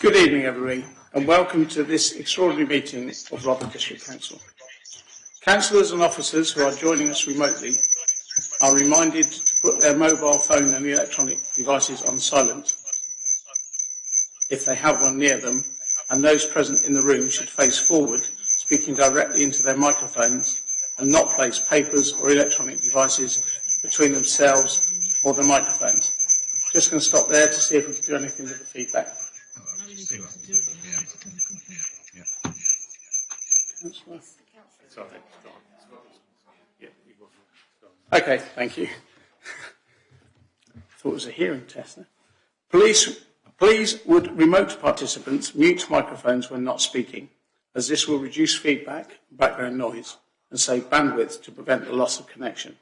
Good evening, everybody, and welcome to this extraordinary meeting of Rother District Council. Councillors and officers who are joining us remotely are reminded to put their mobile phone and electronic devices on silent if they have one near them, and those present in the room should face forward, speaking directly into their microphones, and not place papers or electronic devices between themselves or the microphones. Just going to stop there to see if we can do anything with the feedback. Okay, thank you. Thought it was a hearing test. Please would remote participants mute microphones when not speaking, as this will reduce feedback and background noise and save bandwidth to prevent the loss of connection.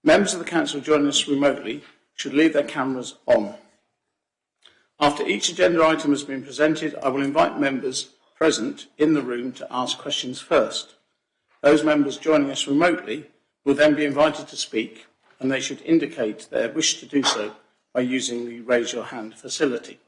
Members of the Council joining us remotely should leave their cameras on. After each agenda item has been presented, I will invite members present in the room to ask questions first. Those members joining us remotely will then be invited to speak, and they should indicate their wish to do so by using the raise your hand facility.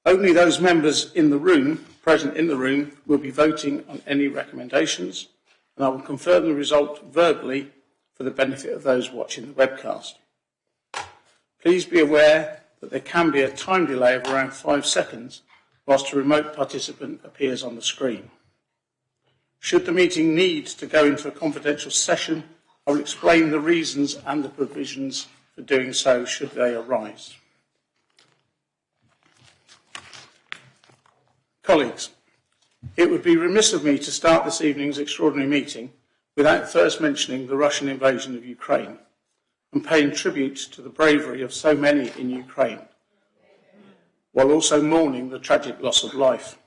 Only those members in the room, present in the room, will be voting on any recommendations, and I will confirm the result verbally for the benefit of those watching the webcast. Please be aware that there can be a time delay of around 5 seconds whilst a remote participant appears on the screen. Should the meeting need to go into a confidential session, I will explain the reasons and the provisions for doing so should they arise. Colleagues, it would be remiss of me to start this evening's extraordinary meeting without first mentioning the Russian invasion of Ukraine and paying tribute to the bravery of so many in Ukraine, while also mourning the tragic loss of life.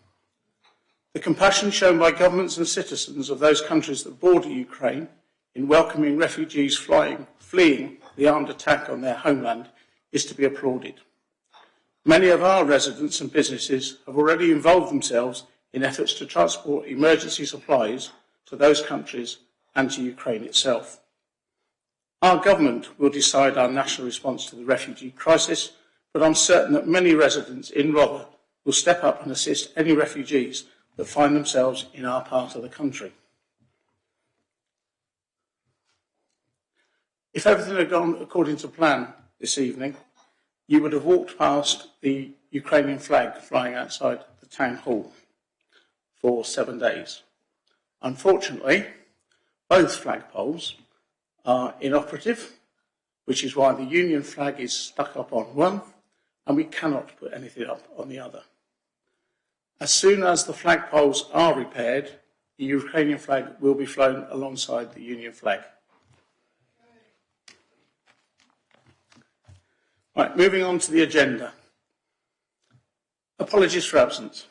The compassion shown by governments and citizens of those countries that border Ukraine in welcoming refugees fleeing the armed attack on their homeland is to be applauded. Many of our residents and businesses have already involved themselves in efforts to transport emergency supplies to those countries and to Ukraine itself. Our government will decide our national response to the refugee crisis, but I'm certain that many residents in Rother will step up and assist any refugees that find themselves in our part of the country. If everything had gone according to plan this evening, you would have walked past the Ukrainian flag flying outside the town hall for 7 days. Unfortunately, both flagpoles are inoperative, which is why the Union flag is stuck up on one, and we cannot put anything up on the other. As soon as the flagpoles are repaired, the Ukrainian flag will be flown alongside the Union flag. Right, moving on to the agenda. Apologies for absence.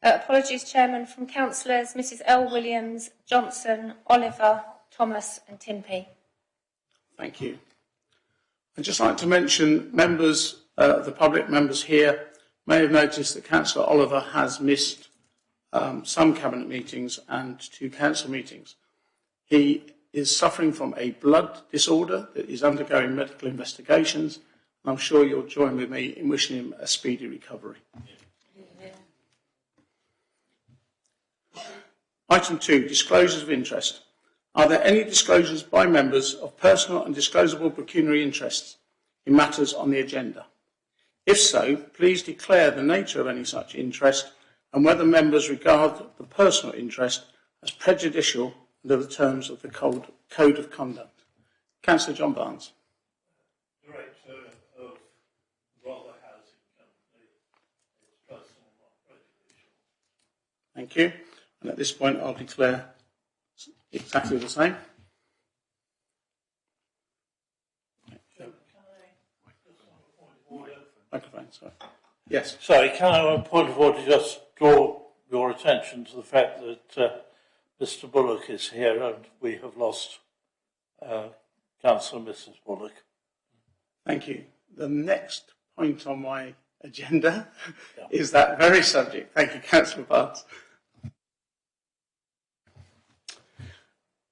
Apologies, Chairman, from Councillors Mrs L. Williams, Johnson, Oliver, Thomas and Timpey. Thank you. I'd just like to mention members, the public members here may have noticed that Councillor Oliver has missed some Cabinet meetings and 2 Council meetings. He is suffering from a blood disorder that is undergoing medical investigations, and I'm sure you'll join with me in wishing him a speedy recovery. Item 2, disclosures of interest. Are there any disclosures by members of personal and disclosable pecuniary interests in matters on the agenda? If so, please declare the nature of any such interest and whether members regard the personal interest as prejudicial under the terms of the Code of Conduct. Councillor John Barnes. Director of Rother Housing Company. It's personal, not prejudicial. Thank you. And at this point, I'll declare exactly the same. Microphone, sorry. Yes. Sorry, can I, on point of order, just draw your attention to the fact that Mr. Bullock is here and we have lost Councillor Mrs. Bullock. Thank you. The next point on my agenda is that very subject. Thank you, Councillor Barnes.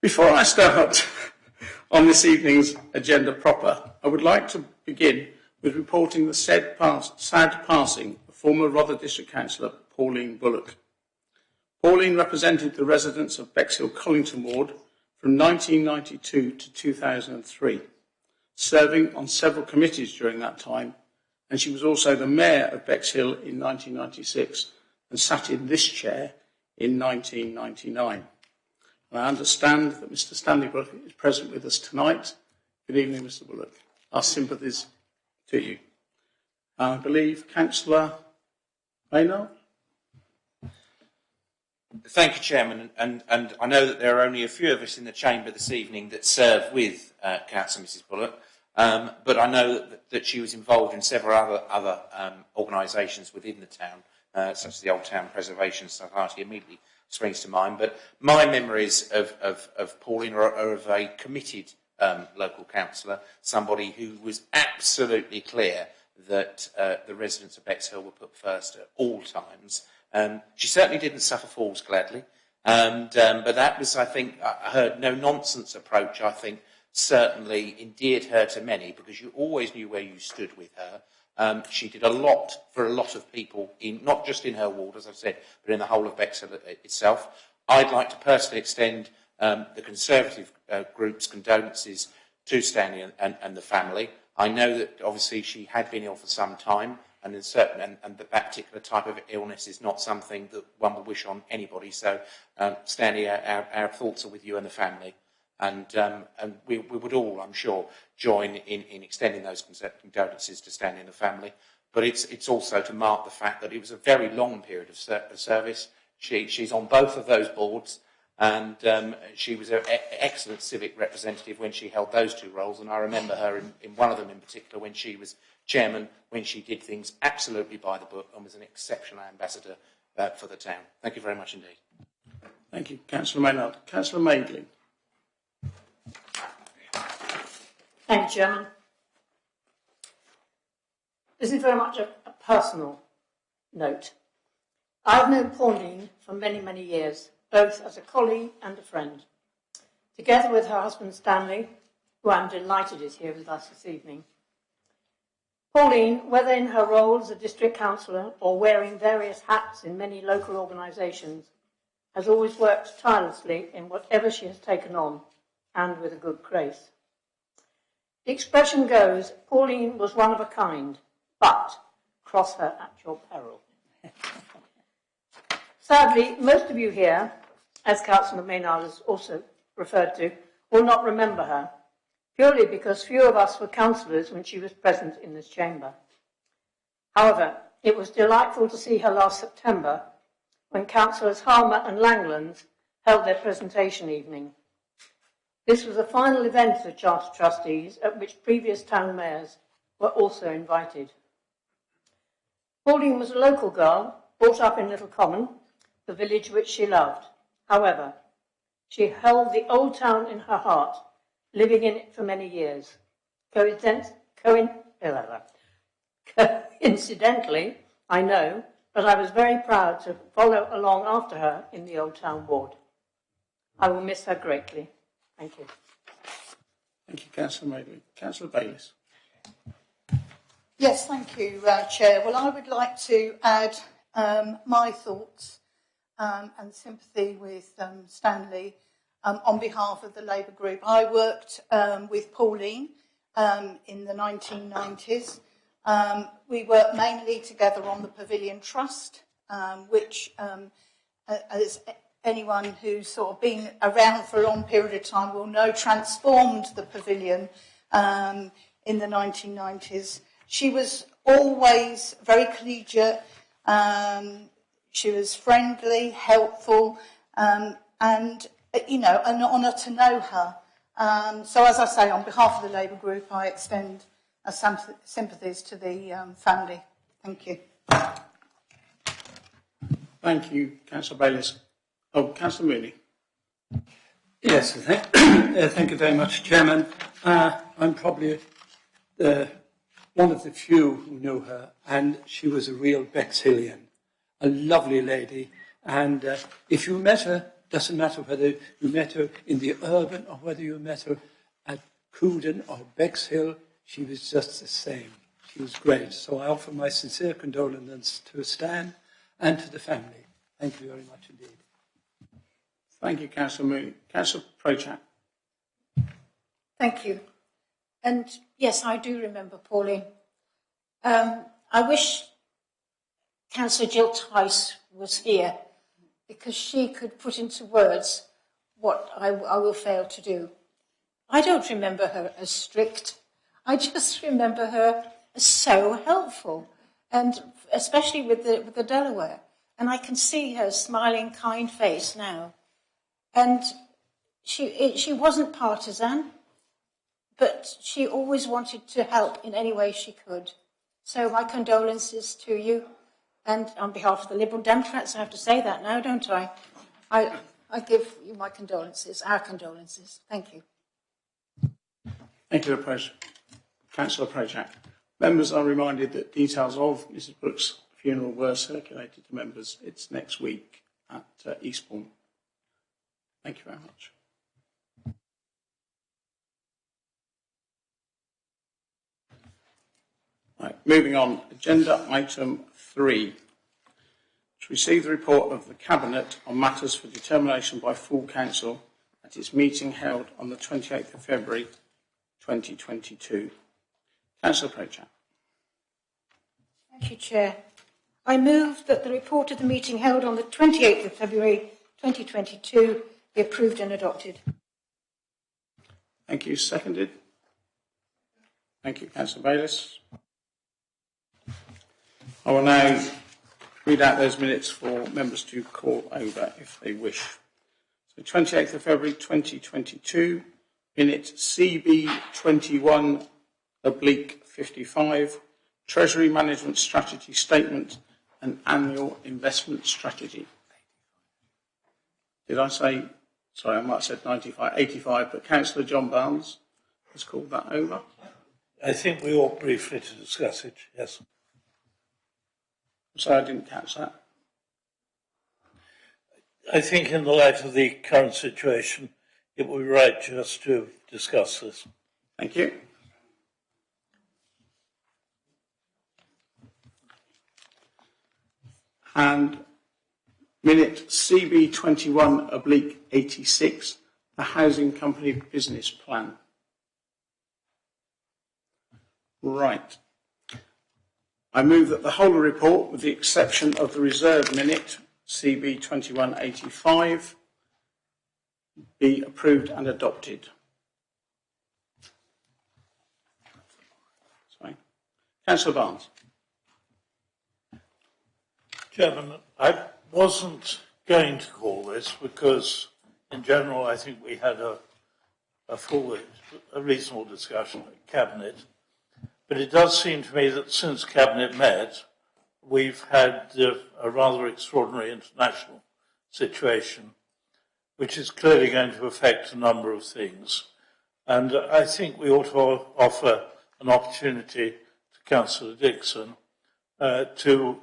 Before I start on this evening's agenda proper, I would like to begin with reporting the sad passing of former Rother District Councillor Pauline Bullock. Pauline represented the residents of Bexhill Collington Ward from 1992 to 2003, serving on several committees during that time, and she was also the Mayor of Bexhill in 1996 and sat in this chair in 1999. And I understand that Mr. Stanley Bullock is present with us tonight. Good evening, Mr. Bullock. Our sympathies to you. I believe Councillor Maynard. Thank you, Chairman, and I know that there are only a few of us in the chamber this evening that serve with Councillor Mrs Bullock, but I know that she was involved in several other organisations within the town, such as the Old Town Preservation Society immediately springs to mind. But my memories of Pauline are of a committed local councillor, somebody who was absolutely clear that the residents of Bexhill were put first at all times. She certainly didn't suffer fools gladly, but that was, I think, her no-nonsense approach, I think, certainly endeared her to many, because you always knew where you stood with her. She did a lot for a lot of people, not just in her ward, as I've said, but in the whole of Bexhill itself. I'd like to personally extend the Conservative group's condolences to Stanley and the family. I know that obviously she had been ill for some time, and that particular type of illness is not something that one would wish on anybody. So, Stanley, our thoughts are with you and the family, and we would all, I'm sure, join in extending those condolences to Stanley and the family. But it's also to mark the fact that it was a very long period of service. She's on both of those boards, and she was an excellent civic representative when she held those two roles. And I remember her in one of them in particular when she was chairman, when she did things absolutely by the book and was an exceptional ambassador for the town. Thank you very much indeed. Thank you, Councillor Maynard. Councillor Maidley. Thank you, Chairman. This is very much a personal note. I've known Pauline for many, many years, both as a colleague and a friend. Together with her husband Stanley, who I'm delighted is here with us this evening. Pauline, whether in her role as a district councillor or wearing various hats in many local organisations, has always worked tirelessly in whatever she has taken on, and with a good grace. The expression goes, Pauline was one of a kind, but cross her at your peril. Sadly, most of you here, as Councillor Maynard has also referred to, will not remember her, purely because few of us were councillors when she was present in this chamber. However, it was delightful to see her last September when Councillors Harmer and Langlands held their presentation evening. This was the final event of the Charter Trustees at which previous town mayors were also invited. Pauline was a local girl, brought up in Little Common, the village which she loved. However, she held the old town in her heart, living in it for many years. Coincidentally, I know, but I was very proud to follow along after her in the Old Town ward. I will miss her greatly. Thank you. Thank you, Councillor Maidley. Councillor Bayliss. Yes, thank you, Chair. Well, I would like to add my thoughts and sympathy with Stanley on behalf of the Labour group. I worked with Pauline in the 1990s. We worked mainly together on the Pavilion Trust, which, as anyone who's sort of been around for a long period of time will know, transformed the Pavilion in the 1990s. She was always very collegiate. She was friendly, helpful, and, you know, an honour to know her. So, as I say, on behalf of the Labour group, I extend sympathies to the family. Thank you. Thank you, Councillor Bayliss. Oh, Councillor Mooney. Yes, thank you very much, Chairman. I'm probably one of the few who know her, and she was a real Bexhillian, a lovely lady. And if you met her, doesn't matter whether you met her in the urban or whether you met her at Couden or Bexhill, she was just the same. She was great. So I offer my sincere condolences to Stan and to the family. Thank you very much indeed. Thank you, Councillor Mooney. Councillor Prochak. Thank you. And yes, I do remember Pauline. I wish Councillor Jill Tice was here because she could put into words what I will fail to do. I don't remember her as strict. I just remember her as so helpful, and especially with the Delaware. And I can see her smiling, kind face now. And she wasn't partisan, but she always wanted to help in any way she could. So my condolences to you. And on behalf of the Liberal Democrats, I have to say that now, don't I? I give you my condolences, our condolences. Thank you. Thank you, Councillor Prochak. Members are reminded that details of Mrs Brooks' funeral were circulated to members. It's next week at Eastbourne. Thank you very much. Right, moving on, agenda item 3. To receive the report of the Cabinet on matters for determination by full Council at its meeting held on the 28th of February 2022. Councillor Prochak. Thank you, Chair. I move that the report of the meeting held on the 28th of February 2022 be approved and adopted. Thank you. Seconded. Thank you, Councillor Bayliss. I will now read out those minutes for members to call over if they wish. So 28th of February 2022, minute CB21/55, Treasury Management Strategy Statement and Annual Investment Strategy. Did I say, sorry, I might have said 95, 85, but Councillor John Barnes has called that over. I think we ought briefly to discuss it, yes. Sorry, I didn't catch that. I think in the light of the current situation, it would be right just to discuss this. Thank you. And minute CB21/86, the Housing Company Business Plan. Right. I move that the whole report, with the exception of the reserved minute, CB21/85, be approved and adopted. Sorry. Councillor Barnes. Chairman, I wasn't going to call this because, in general, I think we had a reasonable discussion at Cabinet. But it does seem to me that since Cabinet met, we've had a rather extraordinary international situation, which is clearly going to affect a number of things. And I think we ought to offer an opportunity to Councillor Dixon to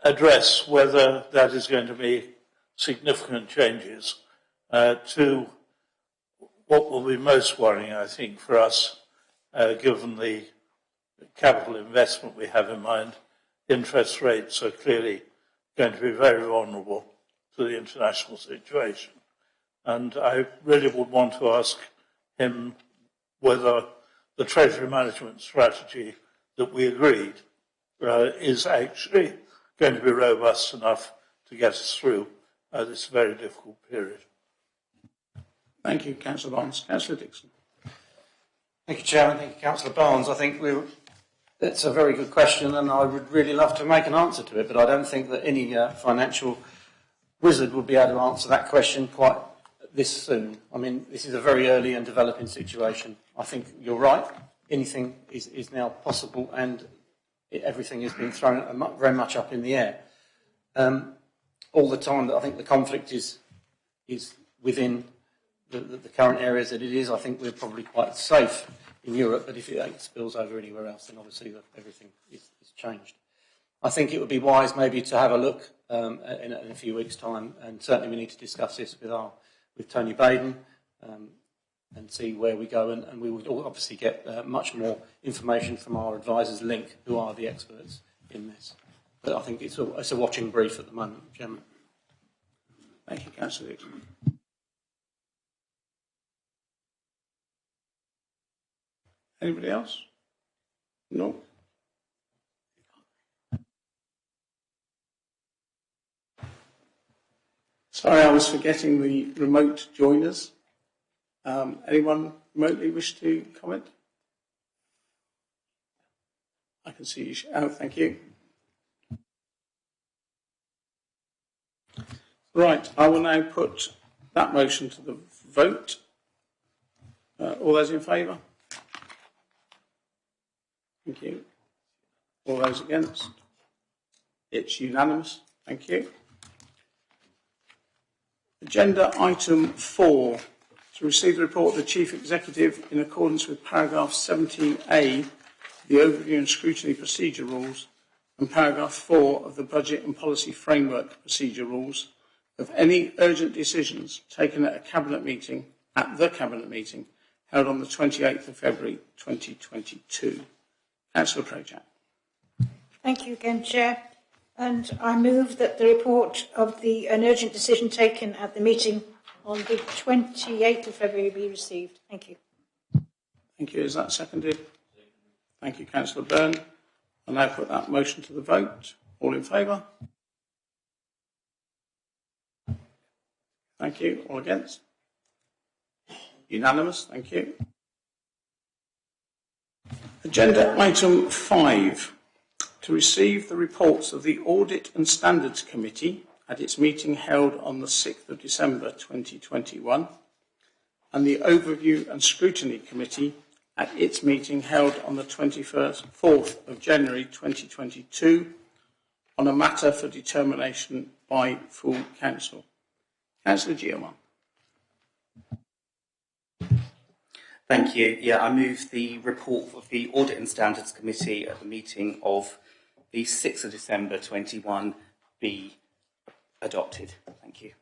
address whether that is going to be significant changes to what will be most worrying, I think, for us, given the capital investment we have in mind. Interest rates are clearly going to be very vulnerable to the international situation. And I really would want to ask him whether the Treasury Management Strategy that we agreed is actually going to be robust enough to get us through this very difficult period. Thank you, Councillor Barnes. Councillor Dixon. Thank you, Chairman. Thank you, Councillor Barnes. I think it's a very good question, and I would really love to make an answer to it, but I don't think that any financial wizard would be able to answer that question quite this soon. I mean, this is a very early and developing situation. I think you're right. Anything is now possible, and everything has been thrown very much up in the air. All the time that I think the conflict is within the current areas that it is, I think we're probably quite safe in Europe, but if it spills over anywhere else, then obviously everything is changed. I think it would be wise maybe to have a look in a few weeks' time, and certainly we need to discuss this with Tony Baden, and see where we go. And we would obviously get much more information from our advisors, Link, who are the experts in this. But I think it's a watching brief at the moment, Chairman. Thank you, Councillor Dixon. Anybody else? No. Sorry, I was forgetting the remote joiners. Anyone remotely wish to comment? I can see you. Oh, thank you. Right, I will now put that motion to the vote. All those in favour? Thank you. All those against? It's unanimous. Thank you. Agenda item 4, to receive the report of the Chief Executive in accordance with paragraph 17A, the Overview and Scrutiny Procedure Rules, and paragraph 4 of the Budget and Policy Framework Procedure Rules, of any urgent decisions taken at the Cabinet meeting held on the 28th of February 2022. Councillor Projak. Thank you again, Chair. And I move that the report of an urgent decision taken at the meeting on the 28th of February be received. Thank you. Thank you. Is that seconded? Thank you, Councillor Byrne. I'll now put that motion to the vote. All in favour? Thank you. All against? Unanimous. Thank you. Agenda item 5, to receive the reports of the Audit and Standards Committee at its meeting held on the 6th of December 2021 and the Overview and Scrutiny Committee at its meeting held on the 4th of January 2022 on a matter for determination by full council. Councillor Giamon. Thank you. Yeah, I move the report of the Audit and Standards Committee at the meeting of the 6th of December 21 be adopted. Thank you.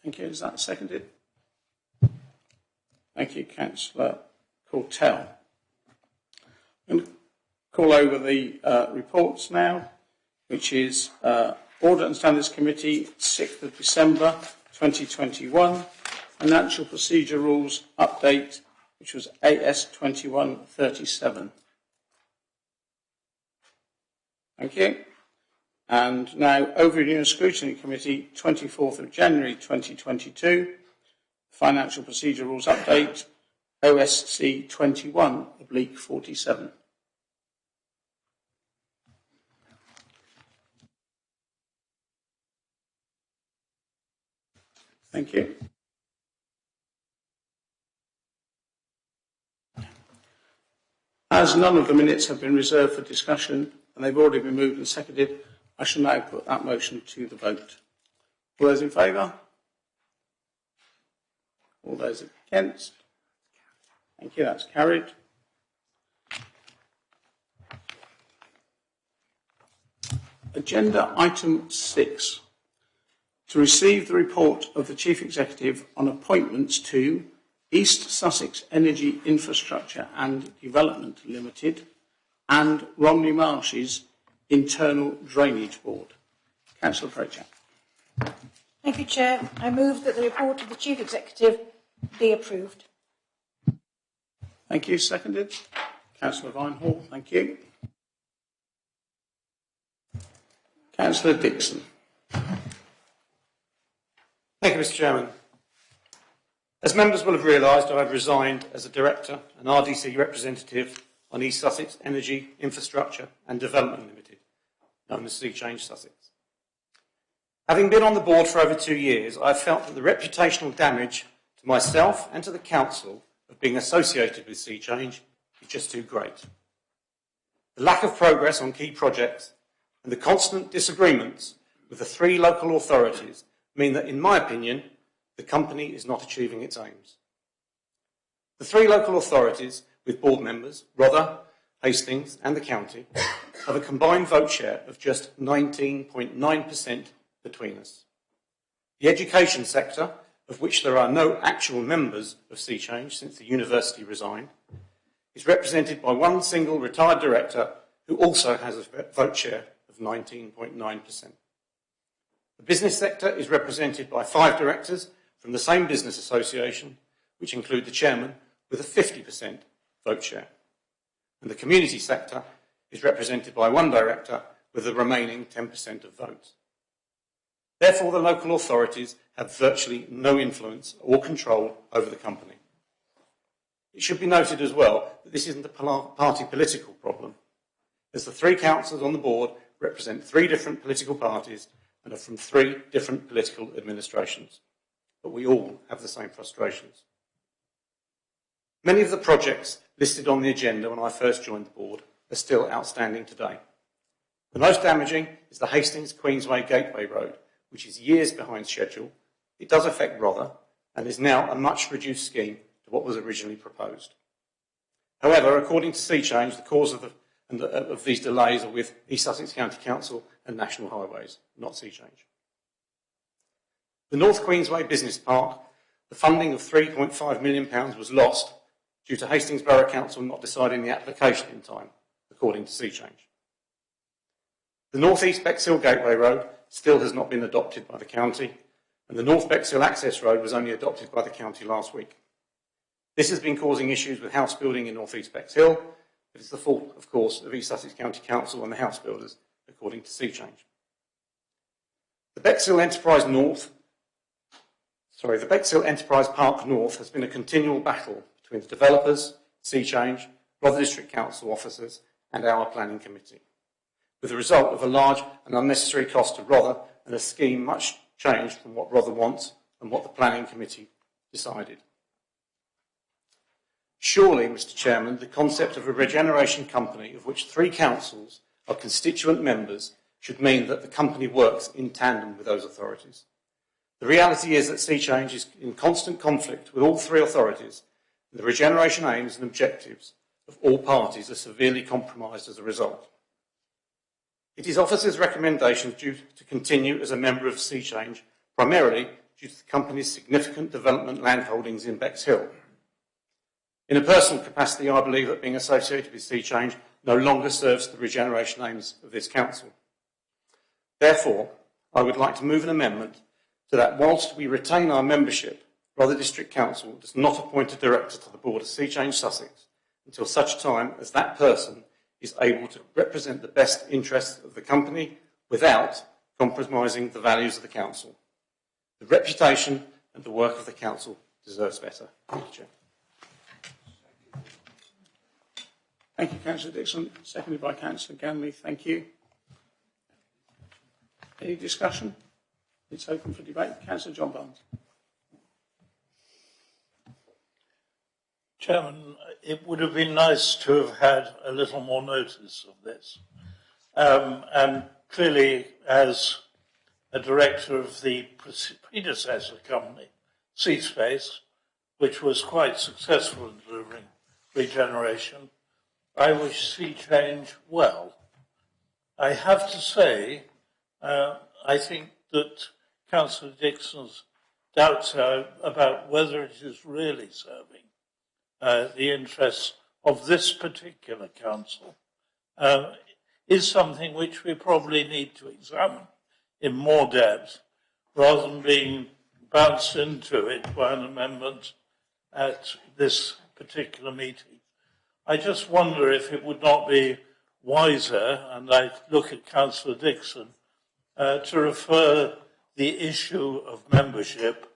Thank you. Is that seconded? Thank you, Councillor Cortell. I'm going to call over the reports now, which is Audit and Standards Committee, 6th of December 2021, Financial Procedure Rules Update, which was AS 2137. Thank you. And now, Overview and Scrutiny Committee, 24th of January 2022, Financial Procedure Rules Update, OSC 21/47. Thank you. As none of the minutes have been reserved for discussion and they've already been moved and seconded, I shall now put that motion to the vote. All those in favour? All those against? Thank you, that's carried. Agenda item 6. To receive the report of the Chief Executive on appointments to East Sussex Energy Infrastructure and Development Limited and Romney Marshes Internal Drainage Board. Councillor Projak. Thank you, Chair. I move that the report of the Chief Executive be approved. Thank you. Seconded. Councillor Vinehall. Thank you. Councillor Dixon. Thank you, Mr. Chairman. As members will have realised, I have resigned as a Director and RDC representative on East Sussex Energy Infrastructure and Development Limited, known as Sea Change Sussex. Having been on the board for over 2 years, I have felt that the reputational damage to myself and to the Council of being associated with Sea Change is just too great. The lack of progress on key projects and the constant disagreements with the 3 local authorities mean that, in my opinion, the company is not achieving its aims. The 3 local authorities, with board members, Rother, Hastings and the county, have a combined vote share of just 19.9% between us. The education sector of which there are no actual members of Sea Change since the university resigned, is represented by one single retired director who also has a vote share of 19.9%. The business sector is represented by 5 directors from the same business association, which include the chairman, with a 50% vote share. And the community sector is represented by 1 director with the remaining 10% of votes. Therefore, the local authorities have virtually no influence or control over the company. It should be noted as well that this isn't a party political problem, as the 3 councillors on the board represent 3 different political parties and are from 3 different political administrations. But we all have the same frustrations. Many of the projects listed on the agenda when I first joined the board are still outstanding today. The most damaging is the Hastings-Queensway Gateway Road, which is years behind schedule. It does affect Rother and is now a much reduced scheme to what was originally proposed. However, according to Sea Change, the cause of these delays are with East Sussex County Council and National Highways, not Sea Change. The North Queensway Business Park, the funding of £3.5 million was lost due to Hastings Borough Council not deciding the application in time, according to Sea Change. The North East Bexhill Gateway Road still has not been adopted by the county, and the North Bexhill Access Road was only adopted by the county last week. This has been causing issues with house building in North East Bexhill, but it's the fault, of course, of East Sussex County Council and the house builders, according to Sea Change. The Bexhill Enterprise Park North has been a continual battle between the developers, Sea Change, Rother District Council officers and our planning committee, with the result of a large and unnecessary cost to Rother and a scheme much changed from what Rother wants and what the planning committee decided. Surely, Mr Chairman, the concept of a regeneration company of which 3 councils are constituent members should mean that the company works in tandem with those authorities. The reality is that Sea Change is in constant conflict with all 3 authorities, and the regeneration aims and objectives of all parties are severely compromised as a result. It is officers' recommendations due to continue as a member of Sea Change, primarily due to the company's significant development land holdings in Bexhill. In a personal capacity, I believe that being associated with Sea Change no longer serves the regeneration aims of this council. Therefore, I would like to move an amendment so that whilst we retain our membership, Rother District Council does not appoint a director to the board of Sea Change Sussex until such time as that person is able to represent the best interests of the company without compromising the values of the council. The reputation and the work of the council deserves better. Thank you, Chair. Thank you, Councillor Dixon. Seconded by Councillor Ganley. Thank you. Any discussion? It's open for debate. Councillor John Barnes. Chairman, it would have been nice to have had a little more notice of this. And clearly, as a director of the predecessor company, Seaspace, which was quite successful in delivering regeneration, I wish Sea Change well. I have to say, I think that Councillor Dixon's doubts about whether it is really serving the interests of this particular council is something which we probably need to examine in more depth rather than being bounced into it by an amendment at this particular meeting. I just wonder if it would not be wiser, and I look at Councillor Dixon, to refer the issue of membership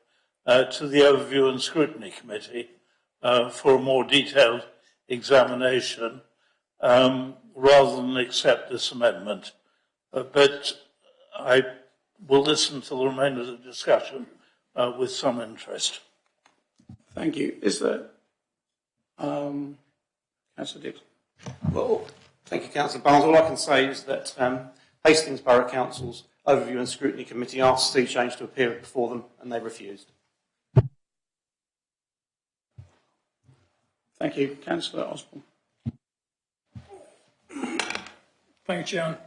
to the Overview and Scrutiny Committee for a more detailed examination rather than accept this amendment. But I will listen to the remainder of the discussion with some interest. Thank you. Is there... Councillor Dixon. Well, thank you, Councillor Barnes. All I can say is that Hastings Borough Council's Overview and Scrutiny Committee asked Sea Change to appear before them, and they refused. Thank you. Councillor Osborne. Thank you, Chairman.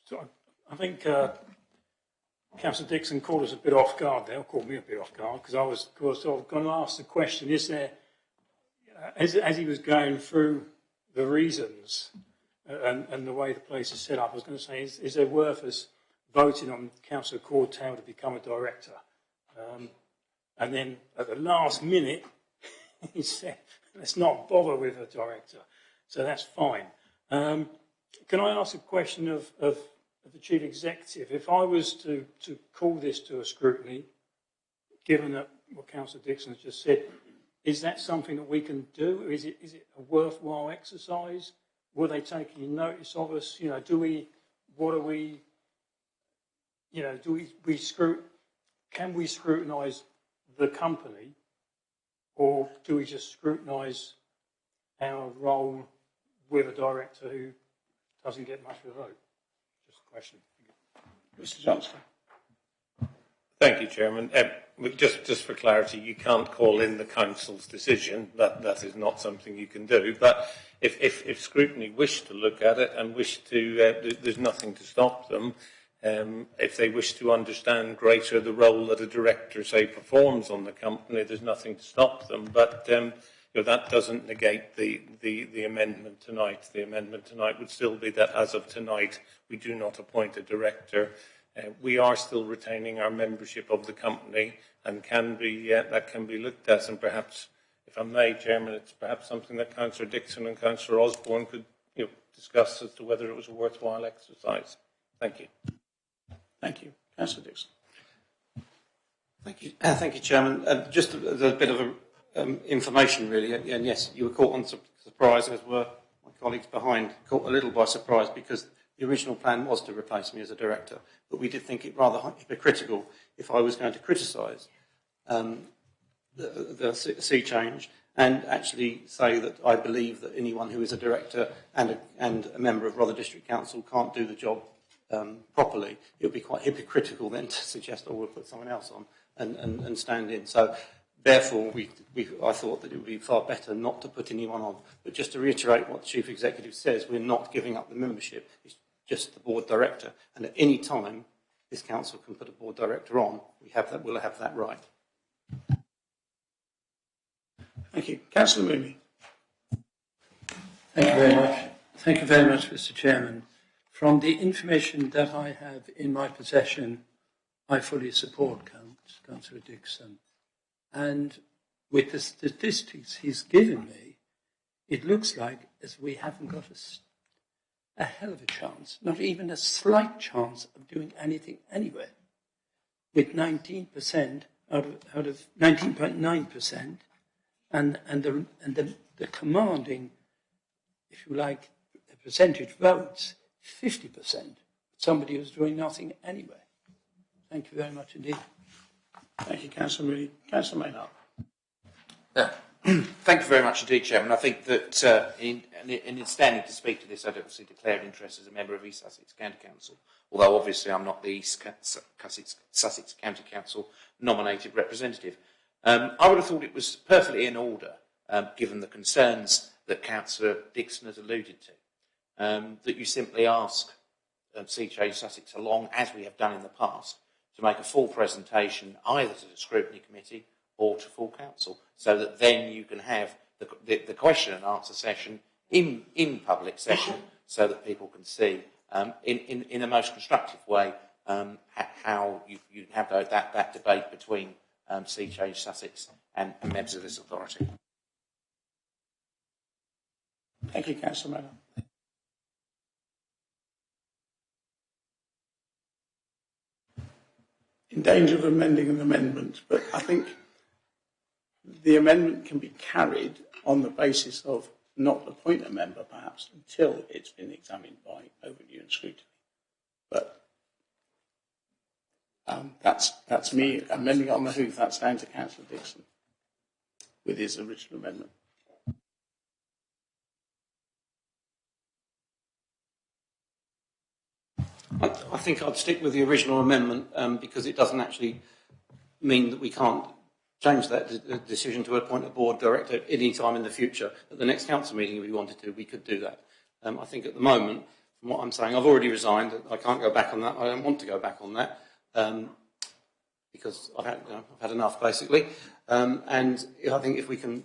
So I think Councillor Dixon caught us a bit off guard there, or caught me a bit off guard, because I was sort of going to ask the question, is there, as he was going through the reasons and the way the place is set up, I was going to say, is there worth us voting on Councillor Cordtail to become a director? And then at the last minute, he said, let's not bother with a director. So that's fine. Can I ask a question of the Chief Executive? If I was to call this to a scrutiny, given that what Councillor Dixon has just said, is that something that we can do? Is it a worthwhile exercise? Were they taking notice of us? You know, can we scrutinise the company, or do we just scrutinise our role with a director who doesn't get much of a vote? Just a question. Mr. Johnson. Thank you, Chairman. Just for clarity, you can't call in the council's decision. That is not something you can do. But if scrutiny wish to look at it and wish to, there's nothing to stop them. If they wish to understand greater the role that a director, say, performs on the company, there's nothing to stop them. But that doesn't negate the amendment tonight. The amendment tonight would still be that, as of tonight, we do not appoint a director. We are still retaining our membership of the company, and that can be looked at. And perhaps, if I may, Chairman, it's perhaps something that Councillor Dixon and Councillor Osborne could discuss as to whether it was a worthwhile exercise. Thank you. Thank you. Councillor Dixon. Thank you, Chairman. Just a bit of information, really. And yes, you were caught on surprise, as were my colleagues behind, caught a little by surprise, because the original plan was to replace me as a director. But we did think it rather hypocritical if I was going to criticise the sea change and actually say that I believe that anyone who is a director and a member of Rother District Council can't do the job properly. It would be quite hypocritical then to suggest, oh, we'll put someone else on and stand in. So therefore, I thought that it would be far better not to put anyone on. But just to reiterate what the Chief Executive says, we're not giving up the membership. It's just the board director. And at any time, this council can put a board director on. We'll have that right. Thank you. Councillor Mooney. Thank you very much. Thank you very much, Mr. Chairman. From the information that I have in my possession, I fully support Councillor Dixon. And with the statistics he's given me, it looks like as we haven't got a hell of a chance, not even a slight chance of doing anything anywhere. With 19% out of 19.9%, and the commanding, if you like, the percentage votes, 50%. Somebody who's doing nothing anyway. Thank you very much indeed. Thank you, Councillor Mooney. Councillor Maynard. Thank you very much indeed, Chairman. I think that in standing to speak to this, I'd obviously declare an interest as a member of East Sussex County Council, although obviously I'm not the East Sussex County Council nominated representative. I would have thought it was perfectly in order, given the concerns that Councillor Dixon has alluded to, that you simply ask CJ Sussex along, as we have done in the past, to make a full presentation either to the scrutiny committee or to full council, so that then you can have the question and answer session in public session, so that people can see in the most constructive way how you have that debate between CJ Sussex and members of this authority. Thank you, Councillor Maynard. In danger of amending an amendment, but I think the amendment can be carried on the basis of not appoint a member, perhaps, until it's been examined by overview and scrutiny. But that's me amending on the hoof. That's down to Councillor Dixon with his original amendment. I think I'd stick with the original amendment because it doesn't actually mean that we can't change that decision to appoint a board director at any time in the future. At the next council meeting, if we wanted to, we could do that. I think at the moment, from what I'm saying, I've already resigned. I can't go back on that. I don't want to go back on that. because I've had enough, basically. And I think if we can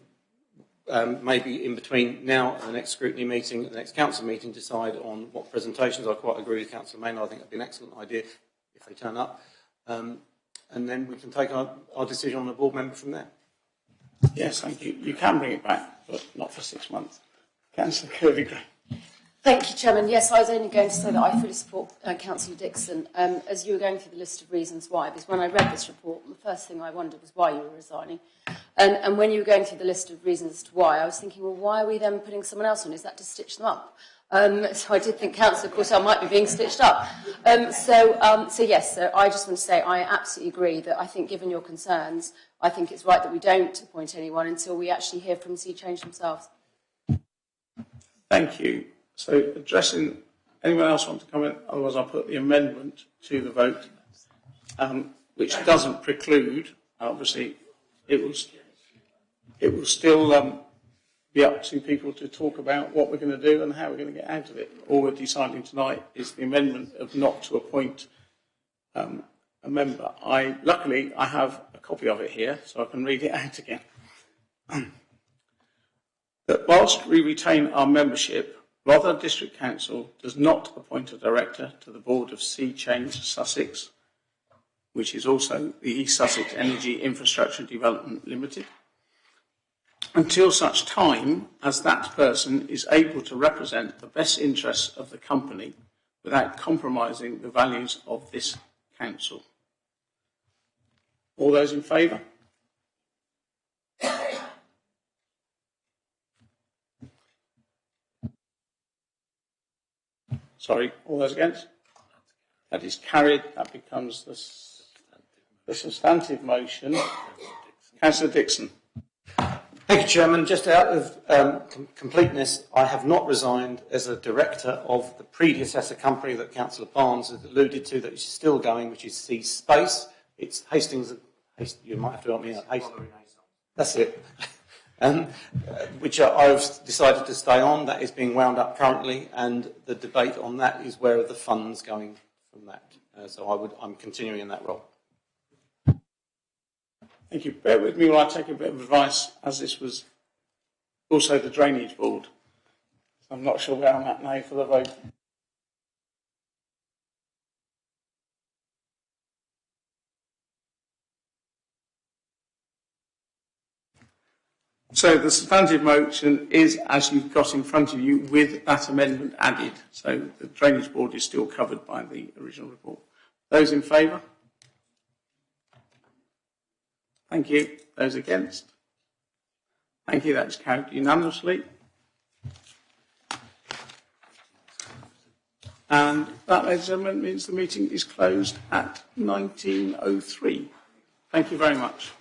maybe in between now and the next scrutiny meeting, the next council meeting, decide on what presentations. I quite agree with Councillor Maynard. I think that'd be an excellent idea if they turn up. And then we can take our decision on a board member from there. Yes, thank you. You can bring it back, but not for 6 months. Councillor Kirby-Gray. Thank you, Chairman. Yes, I was only going to say that I fully support Councillor Dixon. As you were going through the list of reasons why, because when I read this report, the first thing I wondered was why you were resigning. And when you were going through the list of reasons as to why, I was thinking, well, why are we then putting someone else on? Is that to stitch them up? So I did think Councillor Corsell might be being stitched up. So yes, so I just want to say I absolutely agree that I think, given your concerns, I think it's right that we don't appoint anyone until we actually hear from Sea Change themselves. Thank you. So addressing, anyone else want to comment? Otherwise I'll put the amendment to the vote, which doesn't preclude, obviously, it will still be up to people to talk about what we're going to do and how we're going to get out of it. All we're deciding tonight is the amendment of not to appoint a member. Luckily, I have a copy of it here, so I can read it out again. That whilst we retain our membership, Rotherham District Council does not appoint a director to the board of Sea Change Sussex, which is also the East Sussex Energy Infrastructure Development Limited, until such time as that person is able to represent the best interests of the company without compromising the values of this council. All those in favour? Sorry, all those against? That is carried. That becomes the substantive motion. Councillor Dixon. Thank you, Chairman. Just out of completeness, I have not resigned as a director of the predecessor company that Councillor Barnes has alluded to that is still going, which is Sea Space. It's Hastings. You might have to help me out. That's it. Which I've decided to stay on. That is being wound up currently, and the debate on that is where are the funds going from that. So I'm continuing in that role. Thank you. Bear with me while I take a bit of advice, as this was also the Drainage Board. So I'm not sure where I'm at now for the vote. So the substantive motion is as you've got in front of you with that amendment added. So the Drainage Board is still covered by the original report. Those in favour? Thank you. Those against? Thank you. That is carried unanimously. And that, ladies and gentlemen, means the meeting is closed at 19:03. Thank you very much.